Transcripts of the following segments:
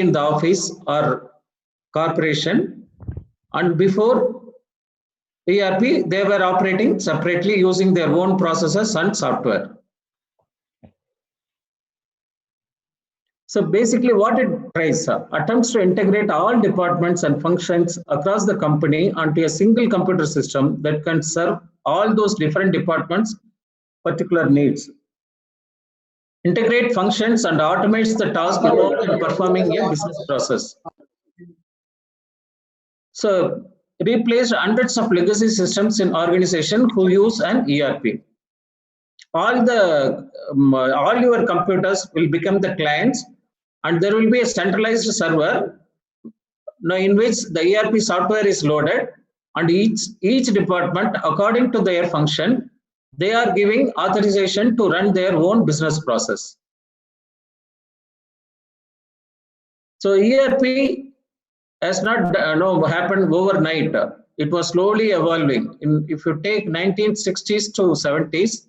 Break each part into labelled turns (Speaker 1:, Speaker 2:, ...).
Speaker 1: in the office or corporation, and before ERP they were operating separately using their own processes and software. So basically what it tries, attempts to integrate all departments and functions across the company onto a single computer system that can serve all those different departments' particular needs. Integrate functions and automates the task involved in performing a business process. So replaced hundreds of legacy systems in organization who use an ERP. All your computers will become the clients, and there will be a centralized server in which the ERP software is loaded, and each department, according to their function, they are giving authorization to run their own business process. So ERP has not happened overnight. It was slowly evolving. If you take 1960s to 70s,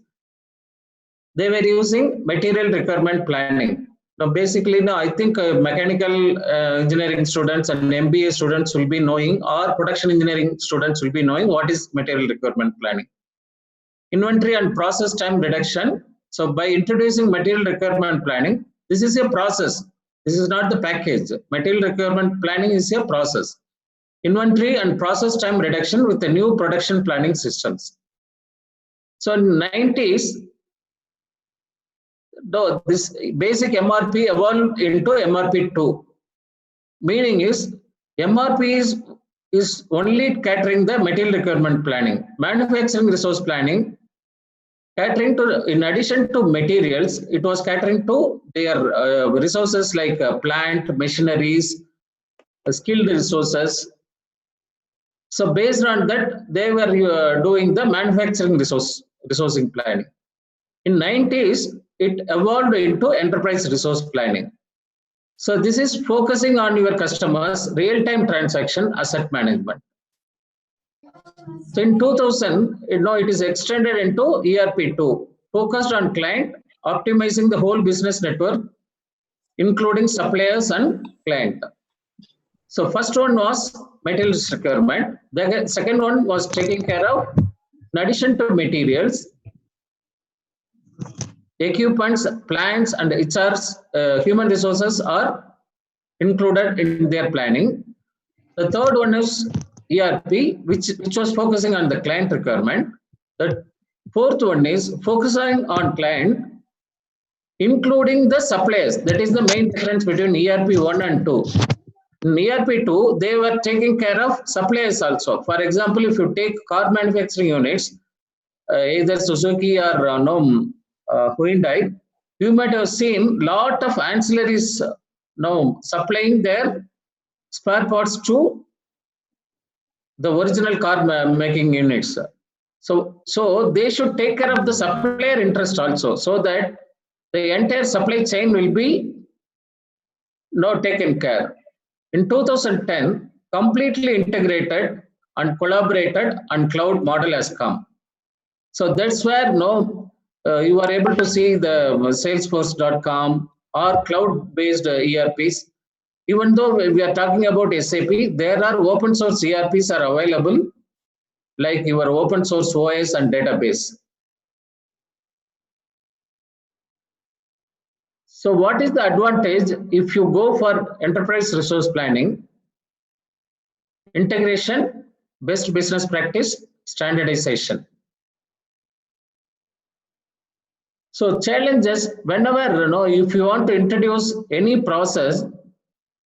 Speaker 1: they were using material requirement planning. Now, basically, I think mechanical engineering students and MBA students will be knowing, or production engineering students will be knowing what is material requirement planning. Inventory and process time reduction. So by introducing material requirement planning, this is a process. This is not the package. Material requirement planning is a process. Inventory and process time reduction with the new production planning systems. So in 90s, this basic MRP evolved into MRP2. Meaning is MRP is only catering the material requirement planning. Manufacturing resource planning, catering to, in addition to materials, it was catering to their resources like plant, machineries, skilled resources. So based on that, they were doing the manufacturing resourcing planning. In 90s, it evolved into enterprise resource planning. So this is focusing on your customers' real-time transaction asset management. So in 2000, it is extended into ERP2, focused on client, optimizing the whole business network, including suppliers and client. So first one was materials requirement. The second one was taking care of, in addition to materials, equipments, plants, and HR's human resources are included in their planning. The third one is ERP, which was focusing on the client requirement. The fourth one is focusing on client, including the suppliers. That is the main difference between ERP 1 and 2. In ERP 2, they were taking care of suppliers also. For example, if you take car manufacturing units, either Suzuki or Hyundai, you might have seen lot of ancillaries supplying their spare parts to the original car making units. So they should take care of the supplier interest also, so that the entire supply chain will be taken care. In 2010, completely integrated and collaborated and cloud model has come. So that's where you are able to see the Salesforce.com or cloud-based ERPs. Even though we are talking about SAP, there are open source ERPs are available, like your open source OS and database. So what is the advantage if you go for enterprise resource planning? Integration, best business practice, standardization. So challenges, whenever, if you want to introduce any process,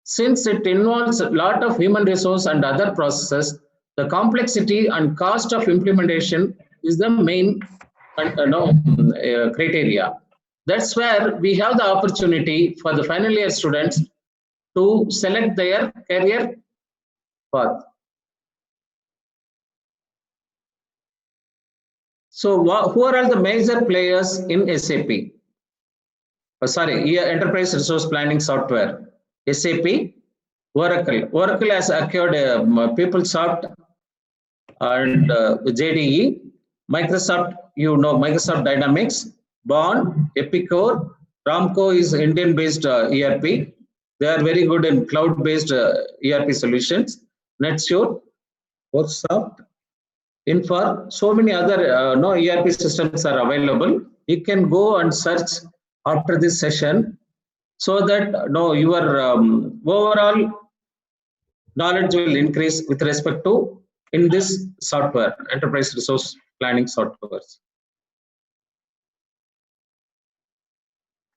Speaker 1: since it involves a lot of human resource and other processes, the complexity and cost of implementation is the main criteria. That's where we have the opportunity for the final year students to select their career path. So who are all the major players in SAP? Enterprise Resource Planning Software. SAP, Oracle. Oracle has acquired PeopleSoft and JDE. Microsoft, Microsoft Dynamics, Bond, Epicor. Ramco is Indian-based ERP. They are very good in cloud-based ERP solutions. NetSure, WorkSoft, Infor, so many other no ERP systems are available. You can go and search after this session so that no your overall knowledge will increase with respect to in this software, enterprise resource planning softwares.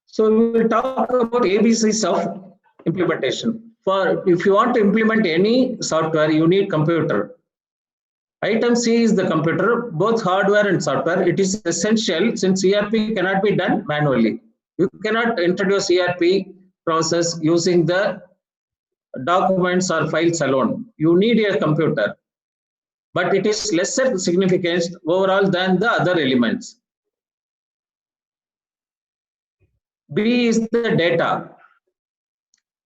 Speaker 1: So we will talk about ABCs of implementation. For if you want to implement any software, you need computer. Item C is the computer, both hardware and software. It is essential since ERP cannot be done manually. You cannot introduce ERP process using the documents or files alone. You need a computer, but it is lesser significant overall than the other elements. B is the data.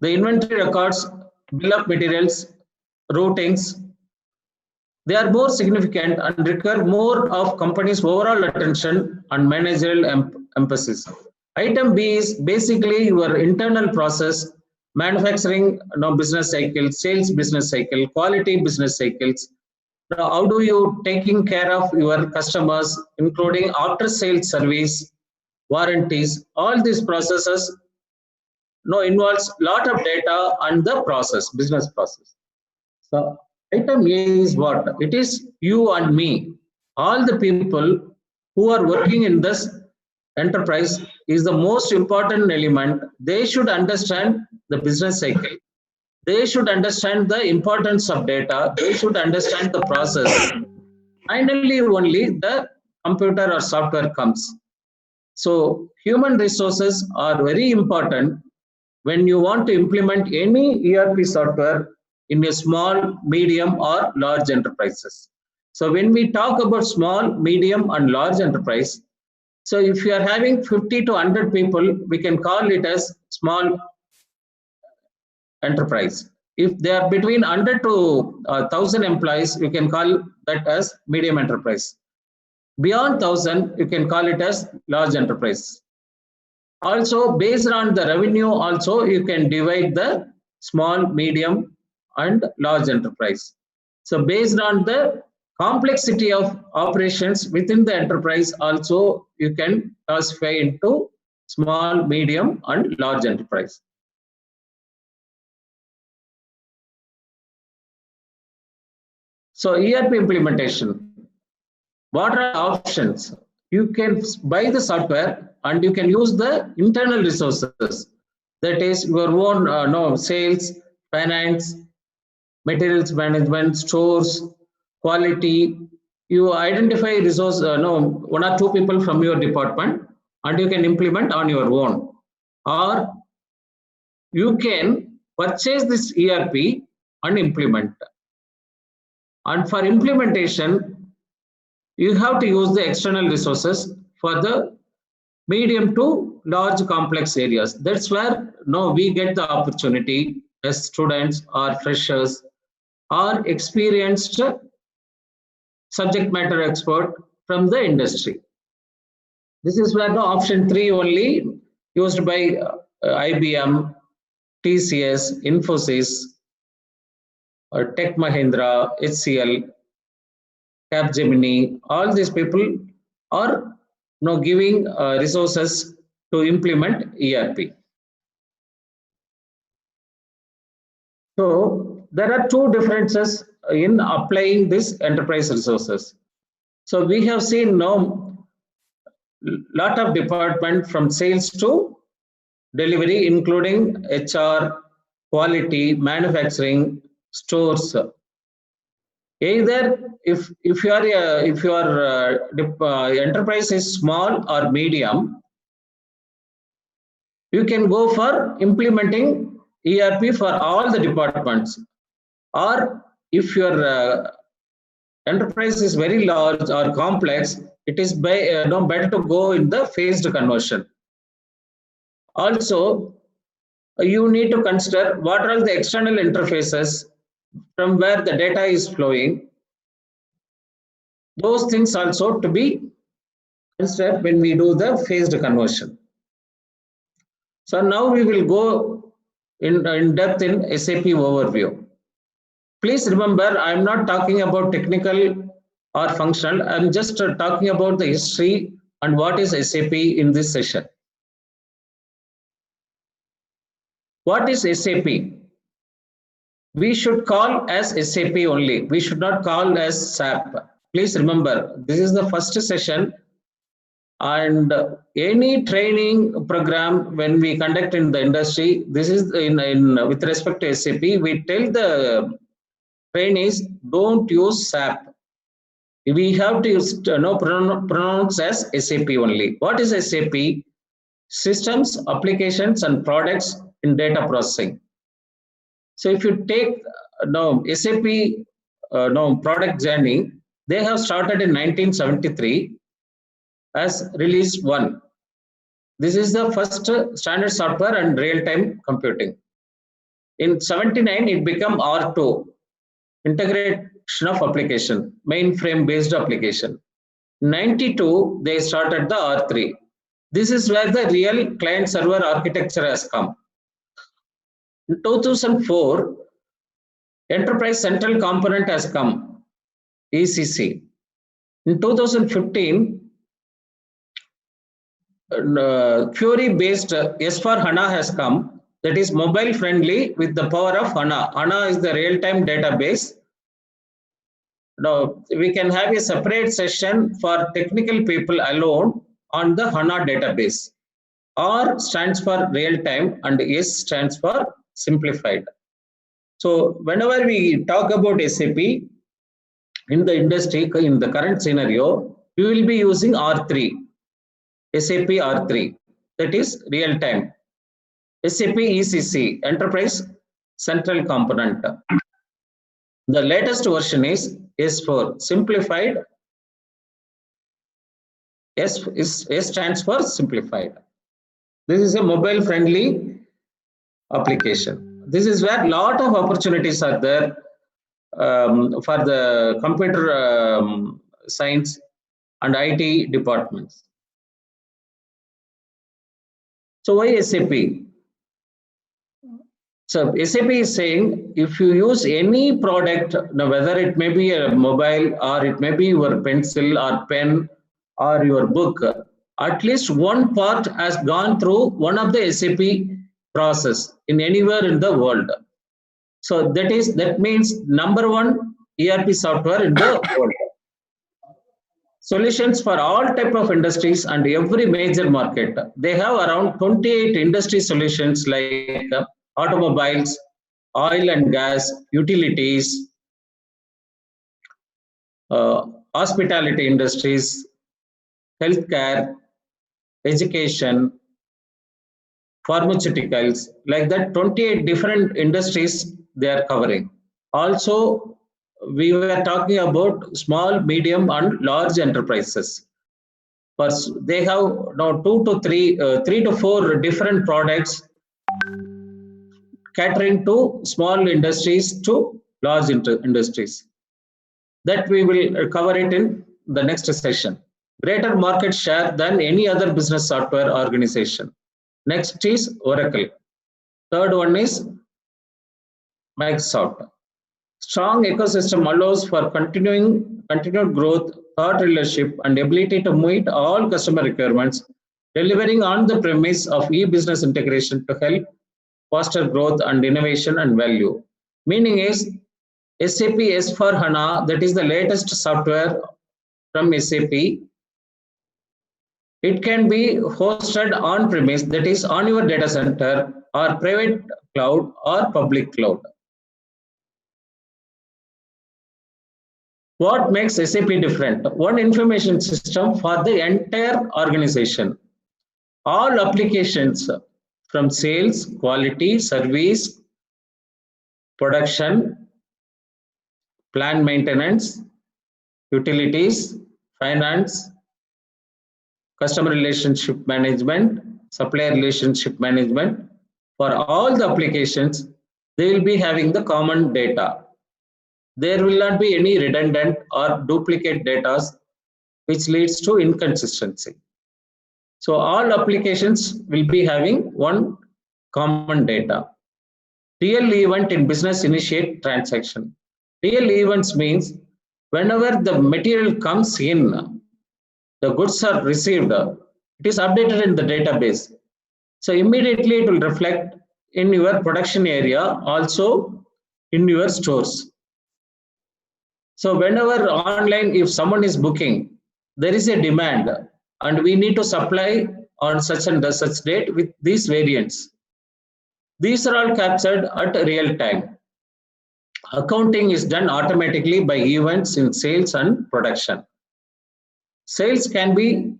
Speaker 1: The inventory records, bill of materials, routings, they are more significant and require more of company's overall attention and managerial emphasis. Item B is basically your internal process, manufacturing business cycle, sales business cycle, quality business cycles. Now, how do you taking care of your customers, including after sales service, warranties, all these processes involves lot of data and the process, business process. So item A is what? It is you and me. All the people who are working in this enterprise is the most important element. They should understand the business cycle. They should understand the importance of data. They should understand the process. Finally, only the computer or software comes. So human resources are very important when you want to implement any ERP software in a small, medium, or large enterprises. So when we talk about small, medium, and large enterprise, so if you are having 50 to 100 people, we can call it as small enterprise. If they are between 100 to 1,000 employees, you can call that as medium enterprise. Beyond 1,000, you can call it as large enterprise. Also, based on the revenue, also you can divide the small, medium, and large enterprise. So based on the complexity of operations within the enterprise, also you can classify into small, medium, and large enterprise. So ERP implementation. What are options? You can buy the software and you can use the internal resources. That is your own sales, finance, materials management, stores, quality. You identify resource, one or two people from your department and you can implement on your own. Or you can purchase this ERP and implement. And for implementation, you have to use the external resources for the medium to large complex areas. That's where we get the opportunity as students or freshers or experienced subject matter expert from the industry. This is where the option 3 only used by IBM, TCS, Infosys, Tech Mahindra, HCL, Capgemini, all these people are giving resources to implement ERP. So there are two differences in applying these enterprise resources. So we have seen lot of department from sales to delivery, including HR, quality, manufacturing, stores. Either if your enterprise is small or medium, you can go for implementing ERP for all the departments. Or if your enterprise is very large or complex, it is better to go in the phased conversion. Also, you need to consider what are the external interfaces from where the data is flowing. Those things also to be considered when we do the phased conversion. So now we will go in depth in SAP overview. Please remember, I'm not talking about technical or functional. I'm just talking about the history and what is SAP in this session. What is SAP? We should call as SAP only. We should not call as SAP. Please remember, this is the first session, and any training program when we conduct in the industry, this is in with respect to SAP, we tell the trainees don't use SAP. We have to use pronounce as SAP only. What is SAP? Systems, applications, and products in data processing. So if you take now SAP product journey, they have started in 1973 as release 1. This is the first standard software and real-time computing. In 79, it became R2, integration of application, mainframe based application. 92, they started the R3. This is where the real client server architecture has come. In 2004, enterprise central component has come, ECC. In 2015, query based S/4HANA has come, that is mobile friendly with the power of HANA. HANA is the real-time database. Now we can have a separate session for technical people alone on the HANA database. R stands for real-time and S stands for simplified. So whenever we talk about SAP in the industry, in the current scenario, we will be using R3, SAP R3, that is real-time. SAP ECC, Enterprise Central Component. The latest version is S4, simplified. S stands for simplified. This is a mobile-friendly application. This is where a lot of opportunities are there for the computer science and IT departments. So why SAP? So SAP is saying if you use any product, now whether it may be a mobile or it may be your pencil or pen or your book, at least one part has gone through one of the SAP process in anywhere in the world. So that means number one ERP software in the world. Solutions for all type of industries and every major market. They have around 28 industry solutions like automobiles, oil and gas, utilities, hospitality industries, healthcare, education, pharmaceuticals, like that 28 different industries they are covering. Also, we were talking about small, medium and large enterprises. But they have now 3 to 4 different products catering to small industries to large industries. That we will cover it in the next session. Greater market share than any other business software organization. Next is Oracle. Third one is Microsoft. Strong ecosystem allows for continued growth, thought leadership, and ability to meet all customer requirements, delivering on the premise of e-business integration to help foster growth and innovation and value. Meaning is SAP S/4HANA, that is the latest software from SAP. It can be hosted on premise, that is on your data center, or private cloud or public cloud. What makes SAP different? One information system for the entire organization. All applications from sales, quality, service, production, plant maintenance, utilities, finance, customer relationship management, supplier relationship management. For all the applications, they will be having the common data. There will not be any redundant or duplicate data, which leads to inconsistency. So all applications will be having one common data. Real event in business initiate transaction. Real events means whenever the material comes in, the goods are received, it is updated in the database. So immediately it will reflect in your production area, also in your stores. So whenever online, if someone is booking, there is a demand and we need to supply on such and such date with these variants. These are all captured at real time. Accounting is done automatically by events in sales and production. Sales can be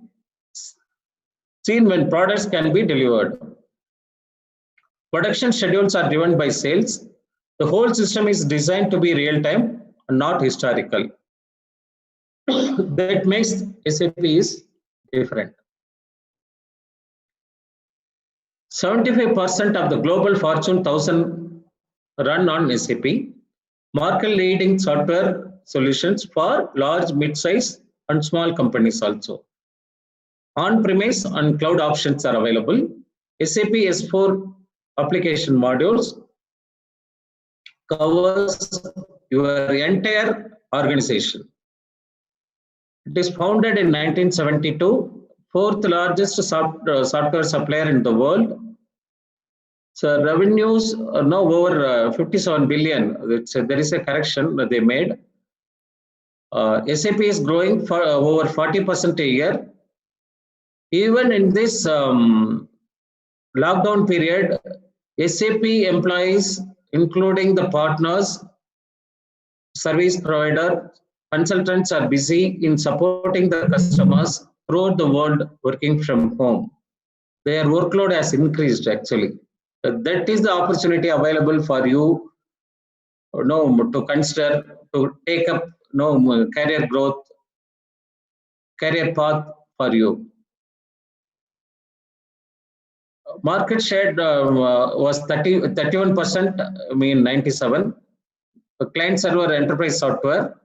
Speaker 1: seen when products can be delivered. Production schedules are driven by sales. The whole system is designed to be real time and not historical. That makes SAP is different. 75% of the global Fortune 1000 run on SAP, market leading software solutions for large, mid-size and small companies also. On-premise and cloud options are available. SAP S4 application modules covers your entire organization. It is founded in 1972, fourth largest software supplier in the world. So revenues are now over 57 billion. There is a correction that they made. SAP is growing for over 40% a year. Even in this lockdown period, SAP employees, including the partners, service provider, consultants are busy in supporting the customers throughout the world working from home. Their workload has increased actually. That is the opportunity available for you, to consider to take up career growth, career path for you. Market share was 31%, I mean 97. Client server enterprise software.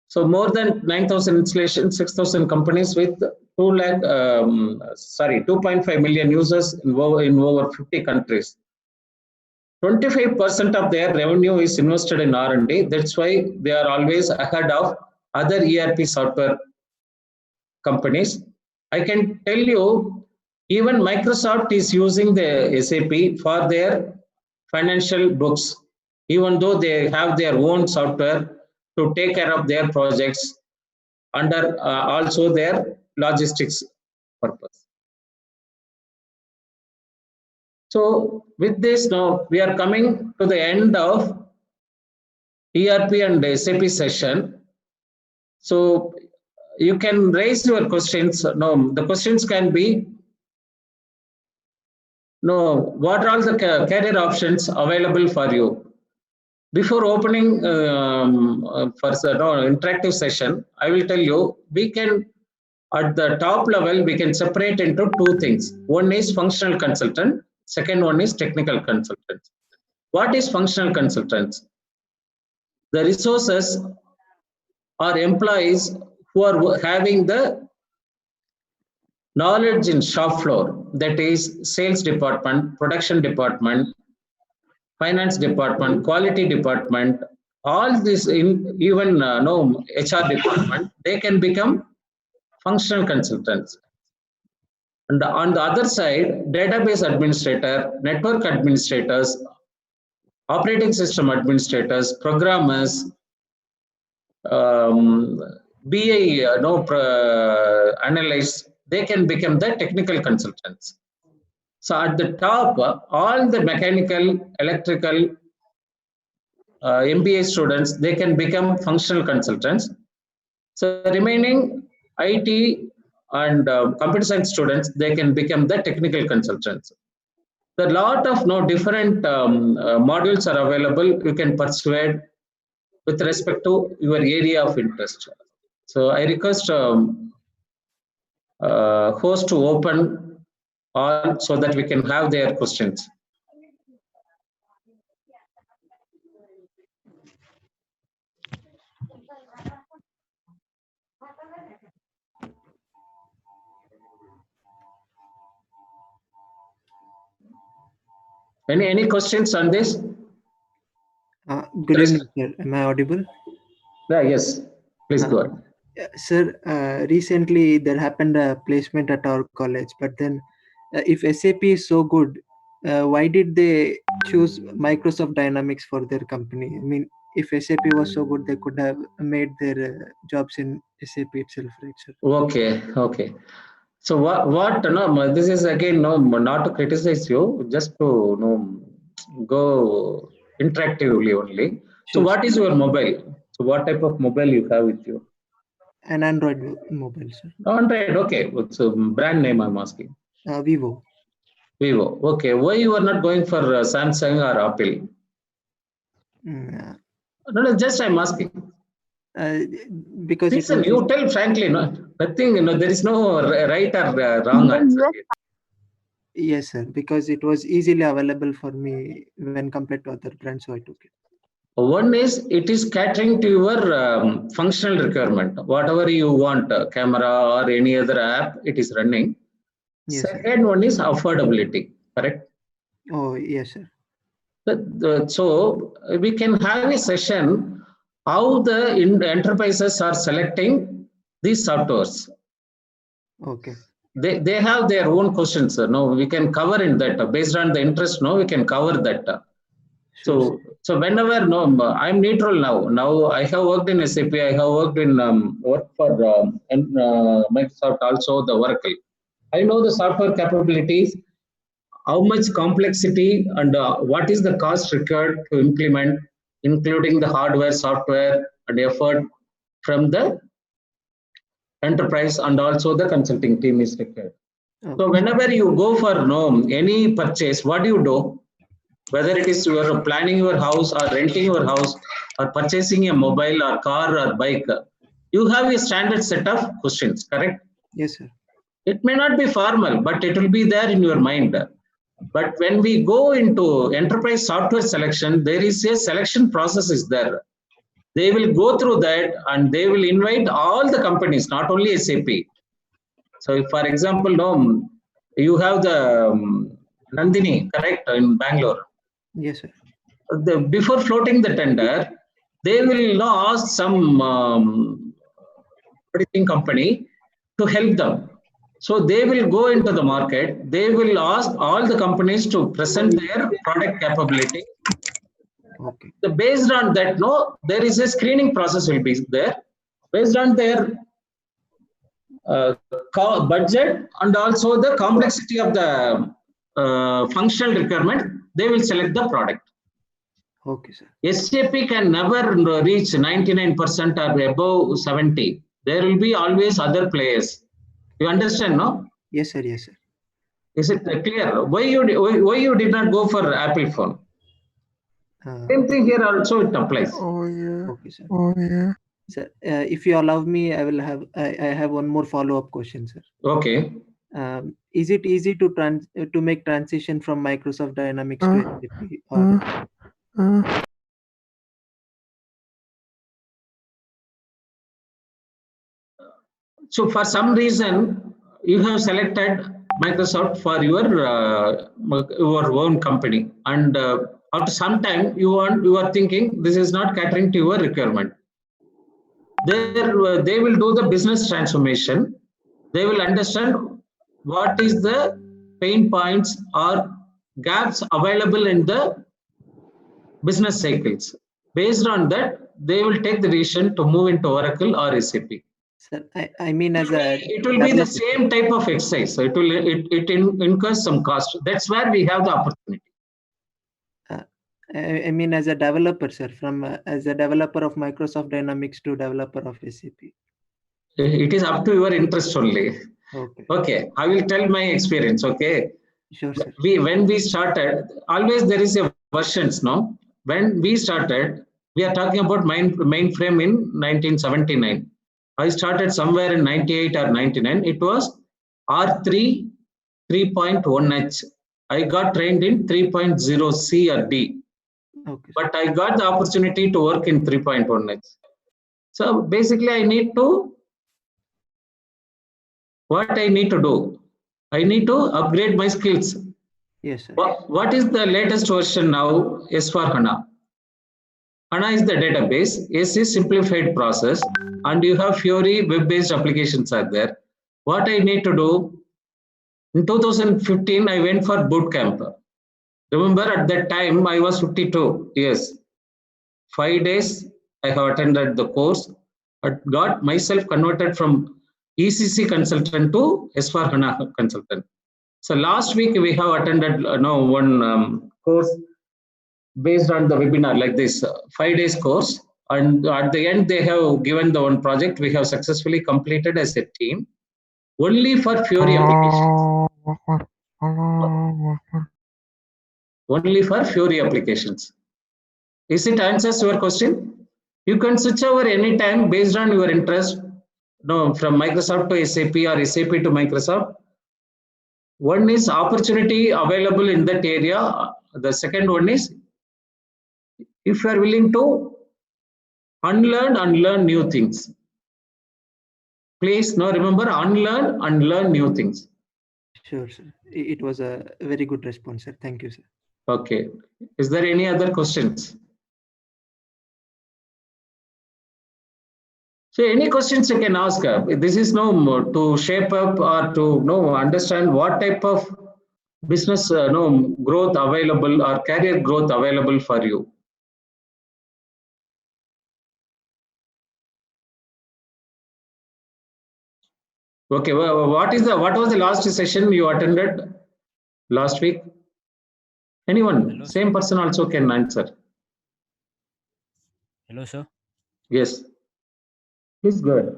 Speaker 1: So more than 9,000 installations, 6,000 companies with 2.5 million users in over 50 countries. 25% of their revenue is invested in R&D. That's why they are always ahead of other ERP software companies. I can tell you, even Microsoft is using the SAP for their financial books, even though they have their own software to take care of their projects under also their logistics purpose. So with this, now we are coming to the end of ERP and SAP session. So you can raise your questions. No, the questions can be, what are all the career options available for you? Before opening for interactive session, I will tell you, we can, at the top level, we can separate into two things. One is functional consultant, second one is technical consultant. What is functional consultants? The resources are employees who are having the knowledge in shop floor, that is sales department, production department, finance department, quality department, all this in even HR department, they can become functional consultants. And on the other side, database administrator, network administrators, operating system administrators, programmers, BI analysts, they can become the technical consultants. So at the top, all the mechanical, electrical, MBA students, they can become functional consultants. So remaining IT and computer science students, they can become the technical consultants. There are a lot of different modules are available. You can persuade with respect to your area of interest. So I request host to open all so that we can have their questions. Any questions on this?
Speaker 2: Good evening, sir. Am I audible?
Speaker 1: Yeah, yes. Please go ahead.
Speaker 2: Sir, recently there happened a placement at our college, but then if SAP is so good, why did they choose Microsoft Dynamics for their company? I mean, if SAP was so good, they could have made their jobs in SAP itself, right, sir?
Speaker 1: Okay. So what no, this is again no, not to criticize you, just to go interactively only. So
Speaker 2: Sure,
Speaker 1: what is your mobile? So what type of mobile you have with you?
Speaker 2: an Android mobile, sir.
Speaker 1: Android, okay. What's a brand name I'm asking?
Speaker 2: Vivo.
Speaker 1: Vivo. Okay. Why you are not going for Samsung or Apple? No, just I'm asking.
Speaker 2: Because
Speaker 1: Listen, you tell frankly, nothing, there is no right or wrong answer.
Speaker 2: Yes, sir. Because it was easily available for me when compared to other brands, so I took it.
Speaker 1: One is it is catering to your functional requirement. Whatever you want, camera or any other app, it is running.
Speaker 2: Yes,
Speaker 1: Second one is affordability, correct?
Speaker 2: Oh, yes, sir.
Speaker 1: So we can have a session how the enterprises are selecting these softwares.
Speaker 2: Okay.
Speaker 1: They have their own questions. No, we can cover in that based on the interest. No, we can cover that. So whenever I'm neutral now. Now I have worked in SAP. I have worked in work for Microsoft, also the Oracle. I know the software capabilities, how much complexity and what is the cost required to implement, including the hardware, software, and effort from the enterprise, and also the consulting team is required. So whenever you go for any purchase, what do you do? Whether it is you are planning your house or renting your house or purchasing a mobile or car or bike, you have a standard set of questions, correct?
Speaker 2: Yes, sir.
Speaker 1: It may not be formal, but it will be there in your mind. But when we go into enterprise software selection, there is a selection process is there. They will go through that and they will invite all the companies, not only SAP. So if, for example, you have the Nandini, correct, in Bangalore.
Speaker 2: Yes, sir.
Speaker 1: Before floating the tender, they will ask some producing company to help them. So they will go into the market. They will ask all the companies to present their product capability.
Speaker 2: Okay.
Speaker 1: Based on that, there is a screening process will be there. Based on their budget and also the complexity of the functional requirement, they will select the product.
Speaker 2: Okay, sir.
Speaker 1: SAP can never reach 99% or above 70. There will be always other players. You understand, no?
Speaker 2: Yes, sir. Yes, sir.
Speaker 1: Is it clear? Why you did not go for Apple phone? Same thing here also it applies.
Speaker 2: Oh yeah. Okay, sir. Oh yeah. Sir, if you allow me, I will have I have one more follow-up question, sir.
Speaker 1: Okay.
Speaker 2: Is it easy to make transition from Microsoft Dynamics to SAP? Or
Speaker 1: So for some reason, you have selected Microsoft for your own company, and after some time, you are thinking this is not catering to your requirement. They will do the business transformation. They will understand what is the pain points or gaps available in the business cycles. Based on that, they will take the decision to move into Oracle or SAP.
Speaker 2: Sir, I mean
Speaker 1: It will be the same type of exercise. So it incurs some cost. That's where we have the opportunity.
Speaker 2: I mean, as a developer, sir, from as a developer of Microsoft Dynamics to developer of SAP.
Speaker 1: It is up to your interest only. Okay. I will tell my experience. Okay.
Speaker 2: Sure, sir.
Speaker 1: When we started, always there is a versions. No, when we started, we are talking about mainframe in 1979. I started somewhere in 98 or 99. It was R3 3.1H. I got trained in 3.0 C or D.
Speaker 2: Okay.
Speaker 1: But I got the opportunity to work in 3.1H. So basically, I need to do? I need to upgrade my skills.
Speaker 2: Yes, sir.
Speaker 1: What is the latest version now? S/4HANA. HANA is the database. S is simplified process, and you have Fiori web-based applications are there. What I need to do in 2015, I went for boot camp. Remember, at that time I was 52 years. 5 days I have attended the course, but got myself converted from ECC consultant to S/4HANA consultant. So last week we have attended one course based on the webinar like this 5 days course, and at the end they have given the one project we have successfully completed as a team only for Fiori applications. Only for Fiori applications. Is it answers your question? You can switch over anytime based on your interest. No, from Microsoft to SAP or SAP to Microsoft. One is opportunity available in that area. The second one is if you are willing to unlearn and learn new things. Please now remember unlearn and learn new things.
Speaker 2: Sure, sir. It was a very good response, sir. Thank you, sir.
Speaker 1: Okay. Is there any other questions? So any questions you can ask. This is no to shape up or to understand what type of business growth available or career growth available for you. Okay, what was the last session you attended last week? Anyone?
Speaker 3: Hello,
Speaker 1: same person also can answer.
Speaker 3: Hello, sir.
Speaker 1: Yes. Please go ahead.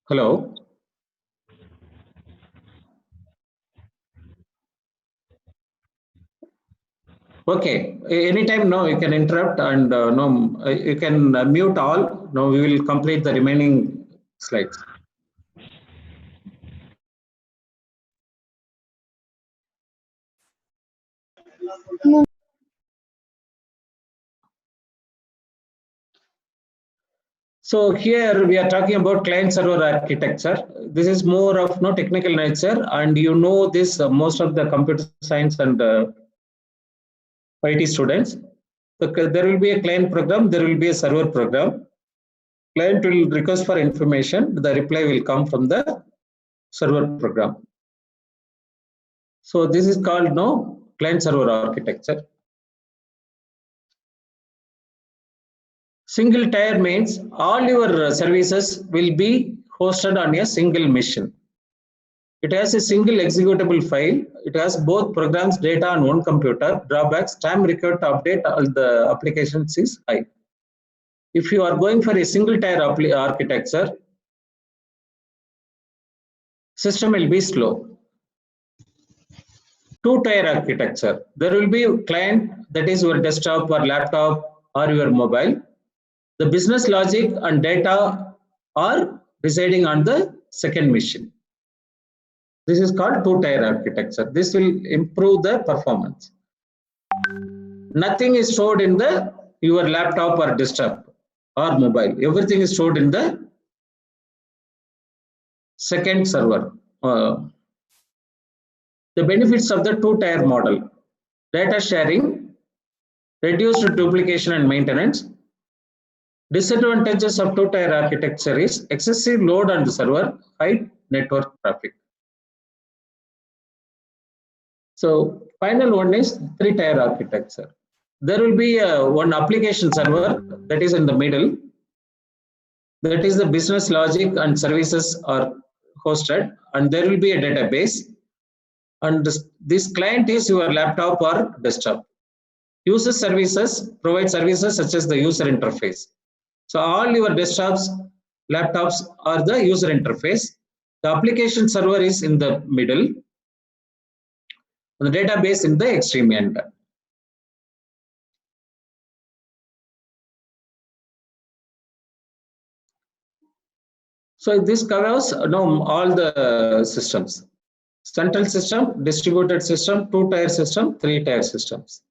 Speaker 1: Hello. Okay. Anytime no, you can interrupt and you can mute all. No, we will complete the remaining slides. So here we are talking about client server architecture. This is more of no technical nature, and this most of the computer science and IT students. So there will be a client program, there will be a server program. Client will request for information, the reply will come from the server program. So this is called client server architecture. Single tier means all your services will be hosted on a single machine. It has a single executable file. It has both programs data on one computer. Drawbacks: time required to update all the applications is high. If you are going for a single tier architecture, system will be slow. Two-tier architecture, there will be a client, that is your desktop or laptop or your mobile. The business logic and data are residing on the second machine. This is called two-tier architecture. This will improve the performance. Nothing is stored in your laptop or desktop or mobile. Everything is stored in the second server. The benefits of the two-tier model: data sharing, reduced duplication and maintenance. Disadvantages of two-tier architecture is excessive load on the server, high network traffic. So final one is three-tier architecture. There will be one application server that is in the middle. That is the business logic and services are hosted, and there will be a database. And this client is your laptop or desktop. User services provide services such as the user interface. So all your desktops, laptops are the user interface. The application server is in the middle. The database in the extreme end. So this covers all the systems: central system, distributed system, two-tier system, three-tier systems.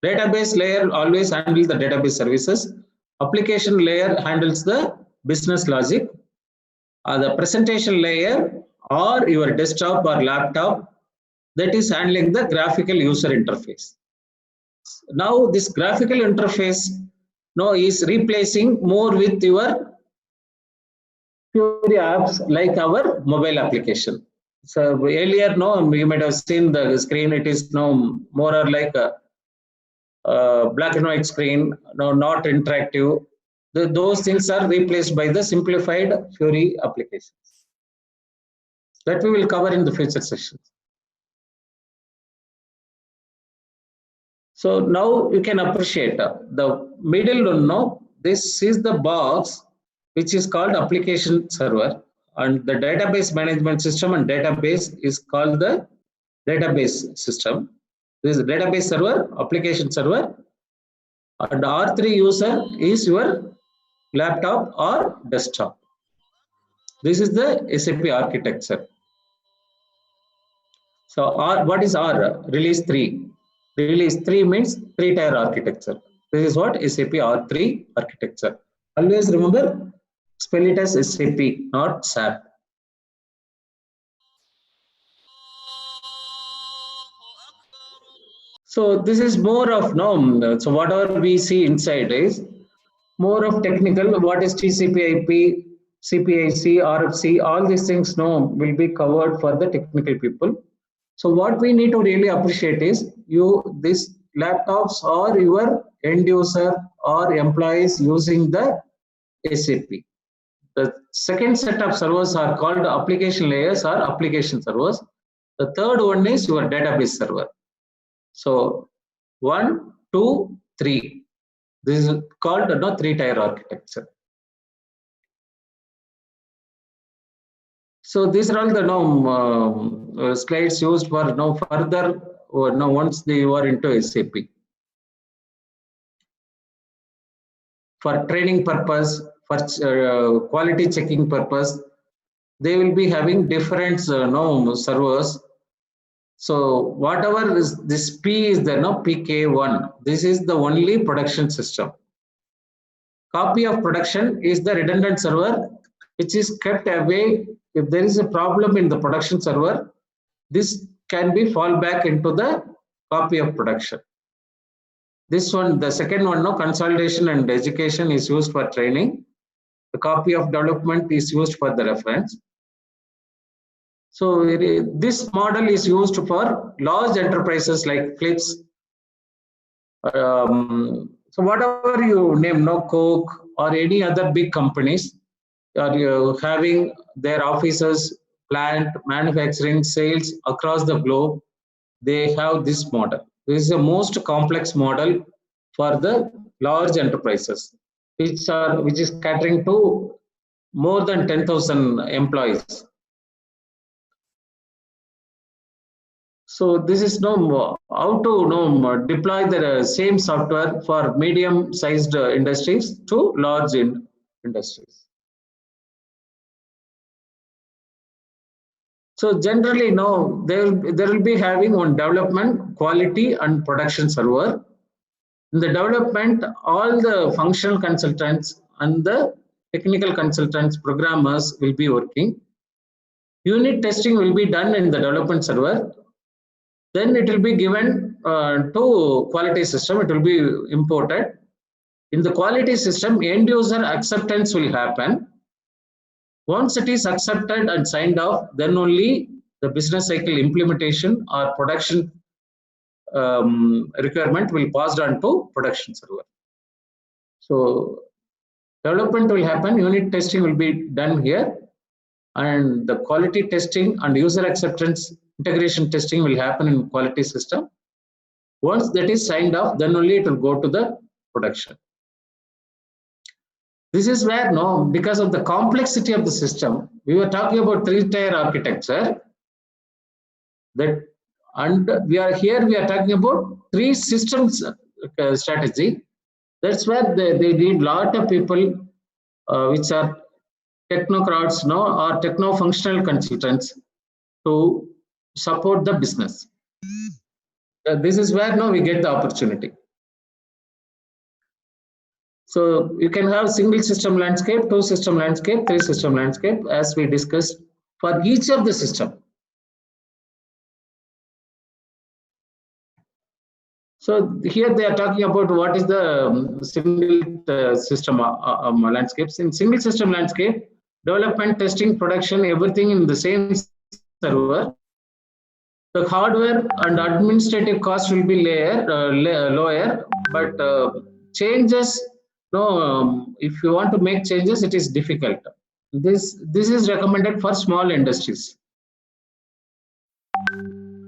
Speaker 1: Database layer always handles the database services. Application layer handles the business logic. The presentation layer or your desktop or laptop, that is handling the graphical user interface. Now this graphical interface is replacing more with your Fiori apps like our mobile application. So earlier, you might have seen the screen. It is more or like a black and white screen, not interactive. Those things are replaced by the simplified Fiori applications. That we will cover in the future sessions. So now you can appreciate the middle one. This is the box which is called application server, and the database management system and database is called the database system. This is the database server, application server, and R3 user is your laptop or desktop. This is the SAP architecture. So what is R? Release 3. Release 3 means 3-tier architecture. This is what SAP R3 architecture. Always remember, spell it as SAP, not SAP. So this is more of so whatever we see inside is more of technical. What is TCP/IP, CPIC, RFC? All these things will be covered for the technical people. So what we need to really appreciate is these laptops or your end user or employees using the SAP. The second set of servers are called application layers or application servers. The third one is your database server. So 1, 2, 3. This is called 3-tier architecture. So these are all the slides used for further once they are into SAP. For training purpose, for quality checking purpose, they will be having different servers. So whatever is this P is there, PK1. This is the only production system. Copy of production is the redundant server, which is kept away. If there is a problem in the production server, this can be fall back into the copy of production. This one, the second one, consolidation and education is used for training. The copy of development is used for the reference. So this model is used for large enterprises like Philips. So whatever you name, Coke or any other big companies, are having their offices, plant, manufacturing, sales across the globe, they have this model. This is the most complex model for the large enterprises, which is catering to more than 10,000 employees. So this is how to deploy the same software for medium-sized industries to large industries. So generally, there will be having one development, quality, and production server. In the development, all the functional consultants and the technical consultants, programmers will be working. Unit testing will be done in the development server. Then it will be given to quality system. It will be imported. In the quality system, end user acceptance will happen. Once it is accepted and signed off, then only the business cycle implementation or production requirement will pass on to production server. So development will happen, unit testing will be done here, and the quality testing and user acceptance integration testing will happen in quality system. Once that is signed off, then only it will go to the production. This is where because of the complexity of the system, we were talking about 3-tier architecture. And we are talking about 3 systems strategy. That's where they need lot of people which are technocrats or techno-functional consultants to support the business. This is where we get the opportunity. So you can have single system landscape, two system landscape, three system landscape, as we discussed for each of the system. So here they are talking about what is the single system landscapes. In single system landscape, development, testing, production, everything in the same server. The hardware and administrative cost will be lower, but changes, no, if you want to make changes, it is difficult. This is recommended for small industries.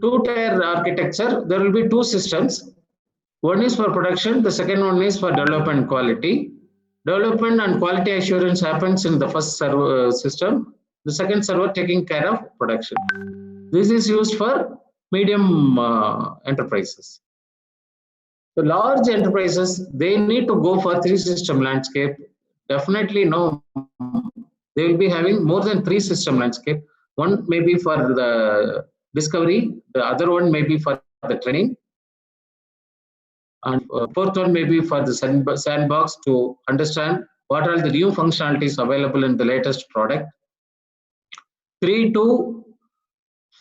Speaker 1: Two-tier architecture, there will be two systems. One is for production, the second one is for development quality. Development and quality assurance happens in the first server system, the second server taking care of production. This is used for medium enterprises. The large enterprises, they need to go for three system landscape. Definitely no, they will be having more than three system landscape. One may be for the discovery, the other one may be for the training, and fourth one may be for the sandbox to understand what are the new functionalities available in the latest product. 3 to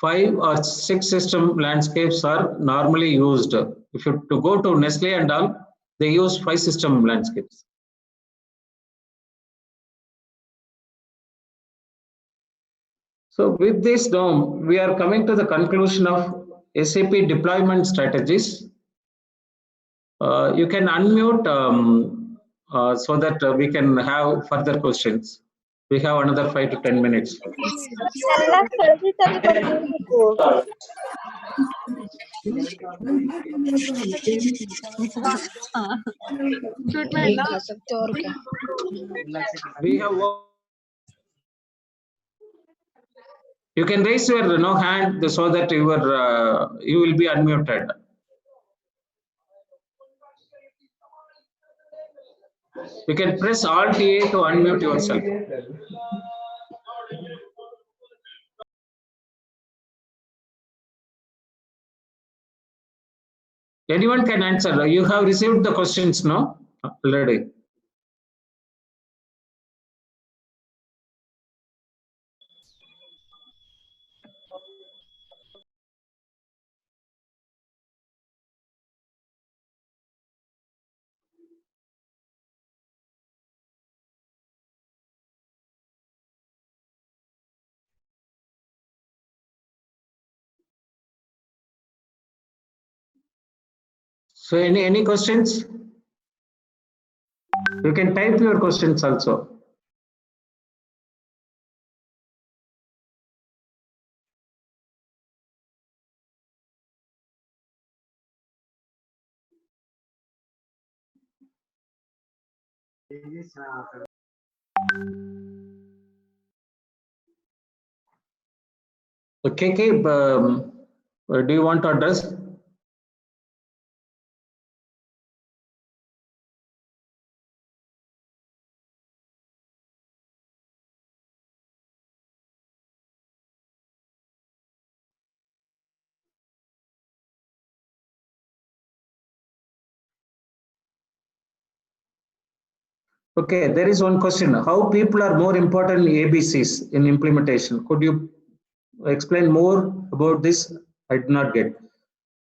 Speaker 1: 5 or 6 system landscapes are normally used. If you to go to Nestle and all, they use 5 system landscapes. So with this, we are coming to the conclusion of SAP deployment strategies. You can unmute so that we can have further questions. We have another 5 to 10 minutes. We have. You can raise your hand so that you will be unmuted. You can press Alt A to unmute yourself. Anyone can answer. You have received the questions, no? Already. So any questions? You can type your questions also. Okay, do you want to address? Okay, there is one question. How people are more important ABCs in implementation? Could you explain more about this? I did not get.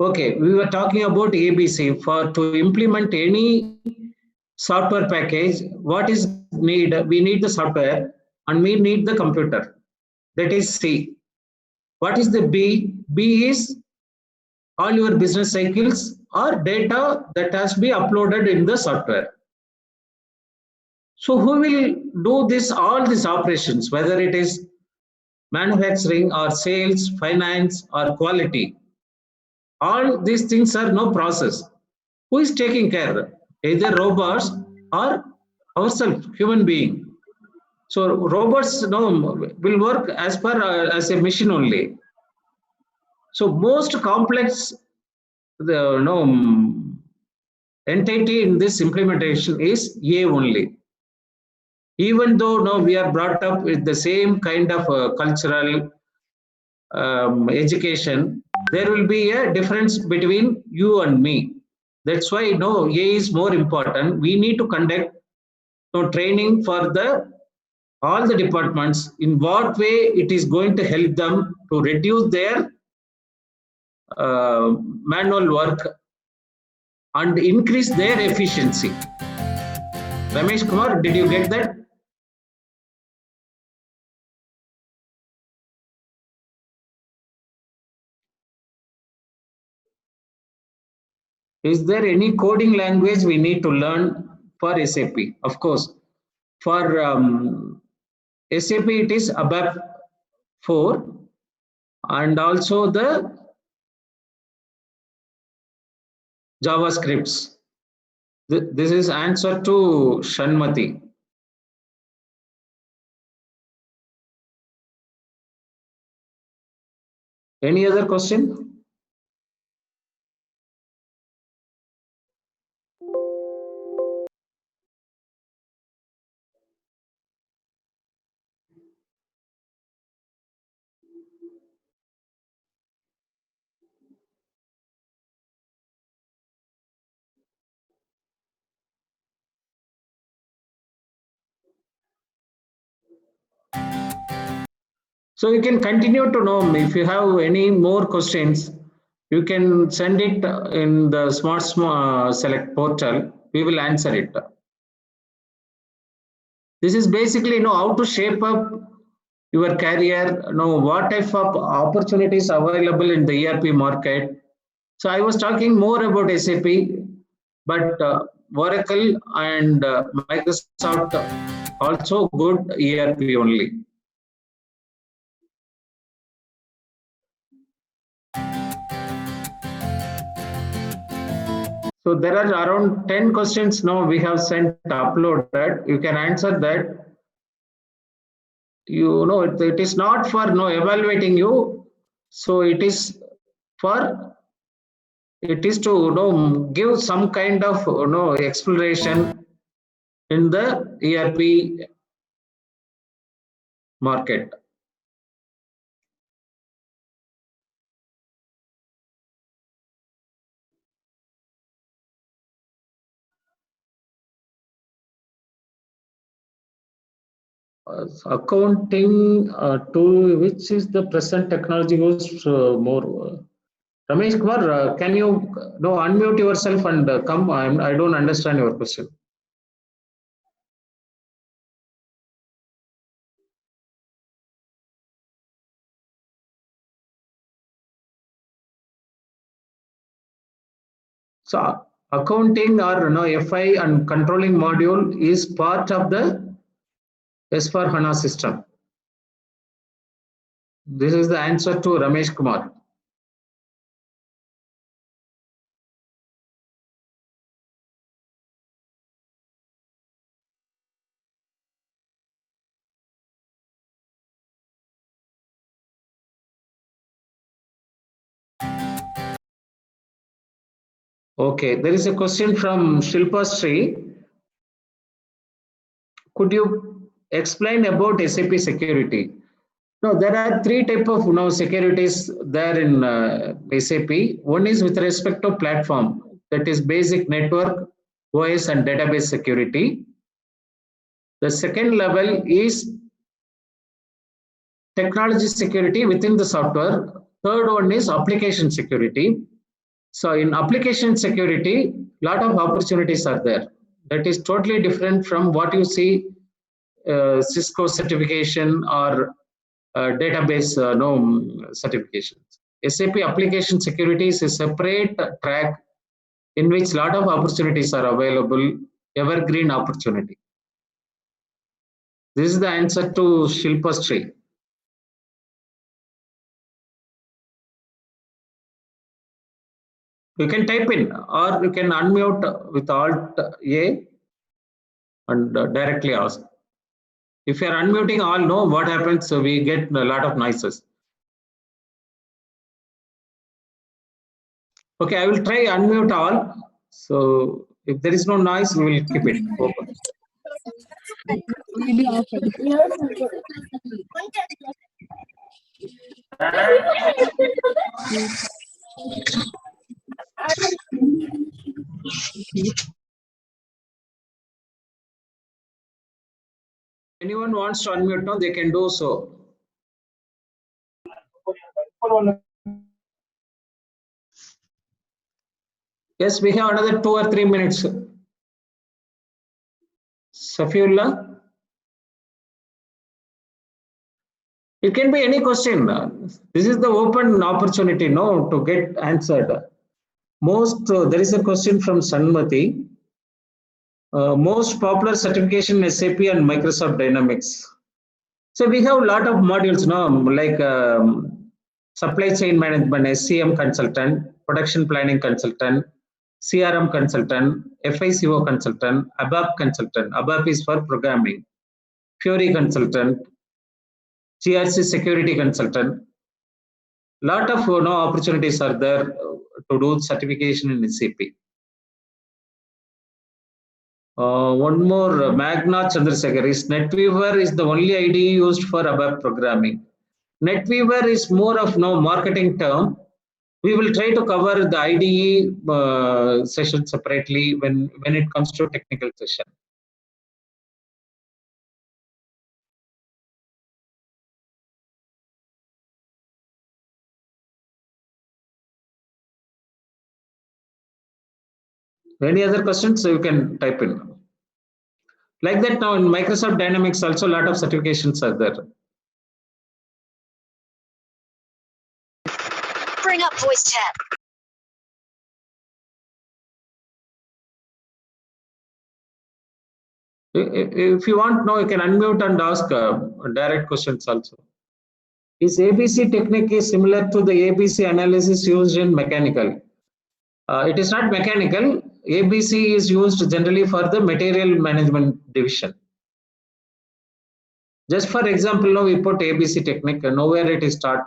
Speaker 1: Okay, we were talking about ABC. For to implement any software package, what is need? We need the software and we need the computer. That is C. What is the B? B is all your business cycles or data that has to be uploaded in the software. So who will do this, all these operations, whether it is manufacturing or sales, finance or quality? All these things are no process. Who is taking care? Either robots or ourselves, human being. So robots will work as per as a machine only. So most complex entity in this implementation is A only. Even though we are brought up with the same kind of cultural education, there will be a difference between you and me. That's why A is more important. We need to conduct training for all the departments. In what way it is going to help them to reduce their manual work and increase their efficiency. Ramesh Kumar, did you get that? Is there any coding language we need to learn for SAP? Of course, for SAP it is ABAP 4 and also the JavaScripts. This is answer to Shanmati. Any other question? So you can continue to know if you have any more questions, you can send it in the Smart Select portal. We will answer it. This is basically how to shape up your career, what type of opportunities available in the ERP market. So I was talking more about SAP, but Oracle and Microsoft also good ERP only. So there are around 10 questions now we have sent uploaded. You can answer that. It is not for evaluating you. So it is to give some kind of exploration in the ERP market. Accounting tool, which is the present technology used more. Ramesh Kumar, can you unmute yourself and come? I don't understand your question. So accounting or FI and controlling module is part of the S/4HANA system. This is the answer to Ramesh Kumar. Okay, there is a question from Shilpa Sri. Could you explain about SAP security? No, there are three types of securities there in SAP. One is with respect to platform, that is basic network, OS and database security. The second level is technology security within the software. Third one is application security. So in application security, lot of opportunities are there. That is totally different from what you see Cisco certification or database certifications. SAP application security is a separate track in which lot of opportunities are available, evergreen opportunity. This is the answer to Shilpa Sri. You can type in or you can unmute with Alt A and directly ask. If you are unmuting all, know what happens, so we get a lot of noises. Okay, I will try unmute all. So if there is no noise, we will keep it open. Anyone wants to unmute now, they can do so. Yes, we have another 2 or 3 minutes. Safiullah? It can be any question. This is the open opportunity, no, to get answered. There is a question from Sanmati. Most popular certification in SAP and Microsoft Dynamics. So we have a lot of modules, no, like supply chain management, SCM consultant, production planning consultant, CRM consultant, FICO consultant, ABAP consultant. ABAP is for programming. Fiori consultant, GRC security consultant. Lot of opportunities are there to do certification in SAP. One more, Magna Chandrasekhar is NetWeaver is the only IDE used for ABAP programming. NetWeaver is more of marketing term. We will try to cover the IDE session separately when it comes to technical session. Any other questions? So you can type in. Like that now in Microsoft Dynamics also a lot of certifications are there.
Speaker 3: Bring up voice chat.
Speaker 1: If you want now, you can unmute and ask direct questions also. Is ABC technique is similar to the ABC analysis used in mechanical? It is not mechanical. ABC is used generally for the material management division. Just for example, now we put ABC technique, nowhere it is taught.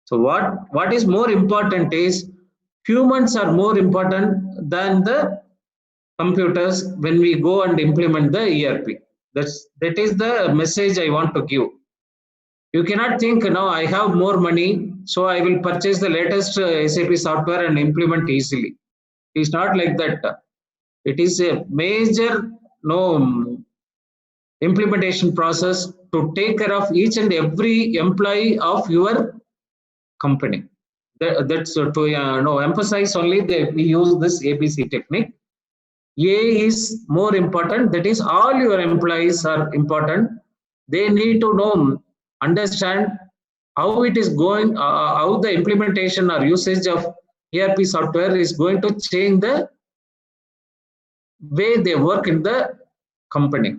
Speaker 1: So what is more important is humans are more important than the computers when we go and implement the ERP. That is the message I want to give. You cannot think, I have more money, so I will purchase the latest SAP software and implement easily. It's not like that. It is a major implementation process to take care of each and every employee of your company. That's to emphasize only that we use this ABC technique. A is more important, that is all your employees are important. They need to understand how it is going, how the implementation or usage of ERP software is going to change the way they work in the company.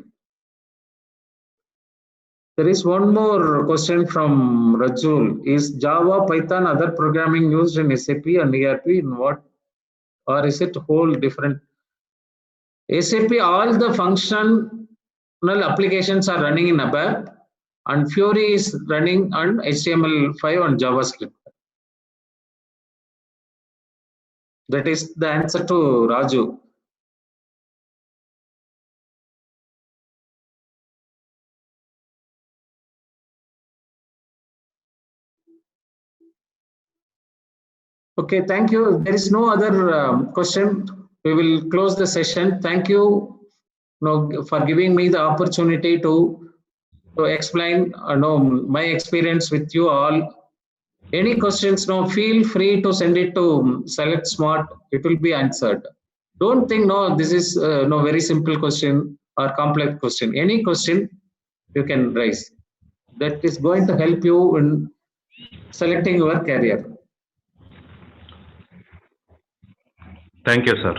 Speaker 1: There is one more question from Rajul. Is Java, Python, other programming used in SAP and ERP in what? Or is it whole different? SAP, all the functional applications are running in ABAP and Fiori is running on HTML5 and JavaScript. That is the answer to Raju. Okay, thank you. There is no other question. We will close the session. Thank you, for giving me the opportunity to explain my experience with you all. Any questions, feel free to send it to Select Smart. It will be answered. Don't think, this is very simple question or complex question. Any question you can raise. That is going to help you in selecting your career.
Speaker 4: Thank you, sir.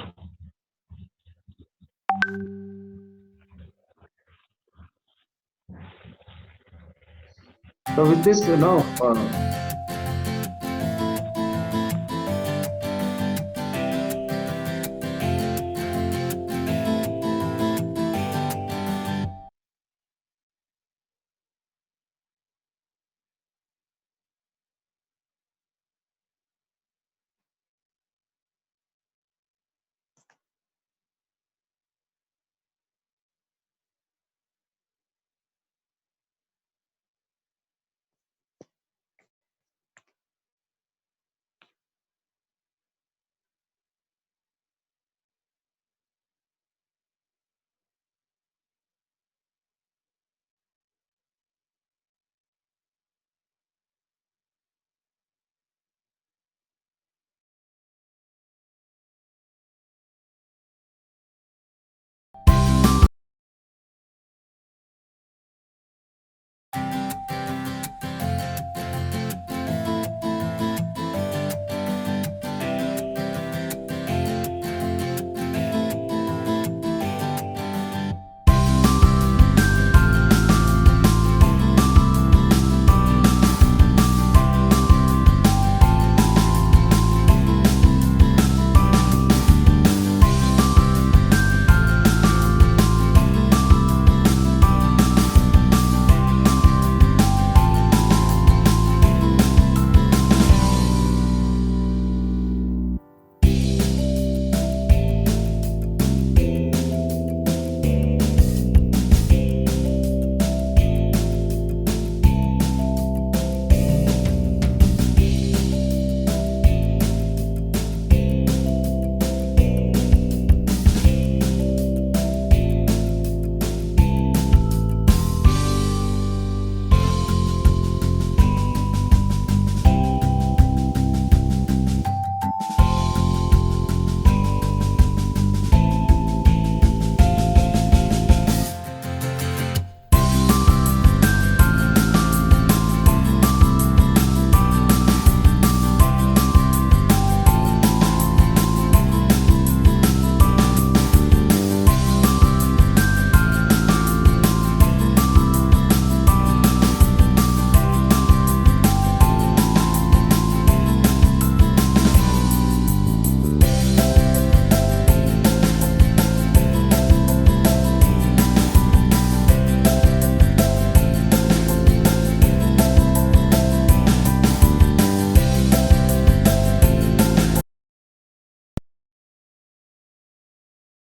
Speaker 1: So with this,